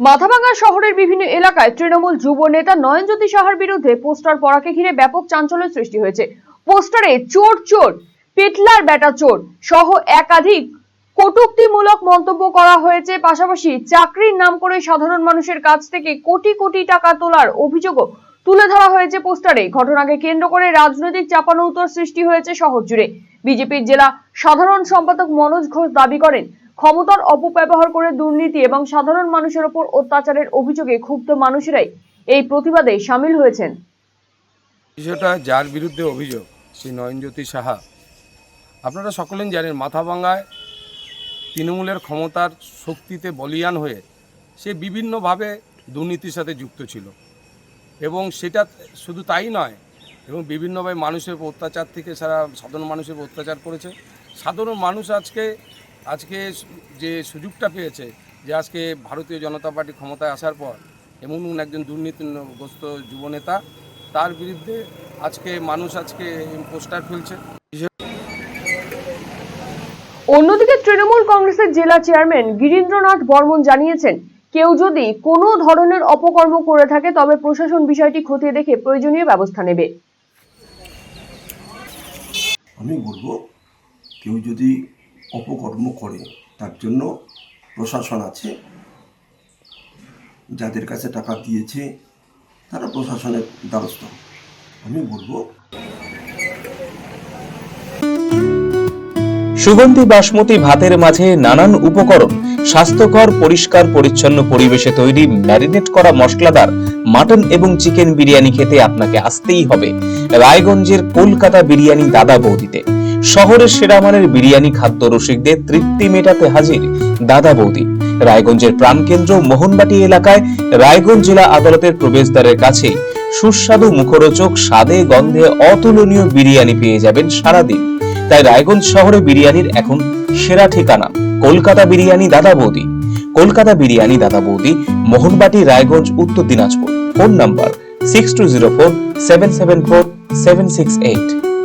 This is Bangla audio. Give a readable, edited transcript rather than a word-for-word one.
মাথাভাঙ্গা শহরের বিভিন্ন এলাকায় তৃণমূল যুব নেতা নয়নজ্যোতি সাহার বিরুদ্ধে পোস্টার পড়াকে ঘিরে ব্যাপক চাঞ্চল্যের সৃষ্টি হয়েছে। পোস্টারে চোর চোর, পেটলার বেটা চোর সহ একাধিক কটূক্তিমূলক মন্তব্য করা হয়েছে। পাশাপাশি চাকরির নাম করে সাধারণ মানুষের কাছ থেকে কোটি কোটি টাকা তোলার অভিযোগও তুলে ধরা হয়েছে পোস্টারে। ঘটনাকে কেন্দ্র করে রাজনৈতিক চাপানোউতর সৃষ্টি হয়েছে শহর জুড়ে। বিজেপির জেলা সাধারণ সম্পাদক মনোজ ঘোষ দাবি করেন, ক্ষমতার অপব্যবহার করে দুর্নীতি এবং সাধারণ মানুষের উপর অত্যাচারের অভিযোগে ক্ষুব্ধ মানুষেরাই এই প্রতিবাদে সামিল হয়েছেন। বিষয়টা যার বিরুদ্ধে অভিযোগ শ্রী নয়নজ্যোতি সাহা, আপনারা সকলেই জানেন মাথাভাঙ্গায় তৃণমূলের ক্ষমতার শক্তিতে বলীয়ান হয়ে সে বিভিন্নভাবে দুর্নীতির সাথে যুক্ত ছিল এবং সেটা শুধু তাই নয়, এবং বিভিন্নভাবে মানুষের অত্যাচার থেকে সাধারণ মানুষের অত্যাচার করেছে। সাধারণ মানুষ আজকে যে সুযোগটা পেয়েছে যে আজকে ভারতীয় জনতা পার্টি ক্ষমতায় আসার পর এমন একজন দুর্নীতিগ্রস্ত যুবনেতা, তার বিরুদ্ধে আজকে মানুষ পোস্টার ফেলছে। অন্যদিকে তৃণমূল কংগ্রেসের জেলা চেয়ারম্যান গিরীন্দ্রনাথ বর্মন জানিয়েছেন, কেউ যদি কোনো ধরনের অপকর্ম করে থাকে তবে প্রশাসন বিষয়টি খতিয়ে দেখে প্রয়োজনীয় ব্যবস্থা নেবে। আমি বলবো, কেউ যদি অপকর্ম করে তার জন্য প্রশাসন আছে, যাদের কাছে টাকা দিয়েছে তারা প্রশাসনের দ্বারস্থ। আমি বলবো সুগন্ধি বাসমতি ভাতের মাঝে নানান উপকরণ, স্বাস্থ্যকর পরিষ্কার পরিচ্ছন্ন পরিবেশে তৈরি ম্যারিনেট করা মশলাদার মাটন এবং চিকেন বিরিয়ানি খেতে আপনাকে আসতেই হবে রায়গঞ্জের কলকাতা বিরিয়ানি দাদা বৌদিতে। শহরের সেরা মানের বিরিয়ানি খাদ্য রসিকদের তৃপ্তি মেটাতে হাজির দাদা বৌদি। রায়গঞ্জের প্রাণকেন্দ্র মোহনবাটি এলাকায় রায়গঞ্জ জেলা আদালতের প্রবেশদ্বারের কাছে সুস্বাদু মুখরোচক স্বাদে গন্ধে অতুলনীয় বিরিয়ানি পেয়ে যাবেন সারাদিন। তাই রায়গঞ্জ শহরে বিরিয়ানির এখন সেরা ঠিকানা কলকাতা বিরিয়ানি দাদা বৌদি। কলকাতা বিরিয়ানি দাদা বৌদি, মোহনবাটি, রায়গঞ্জ, উত্তর দিনাজপুর। Phone number 6204774768।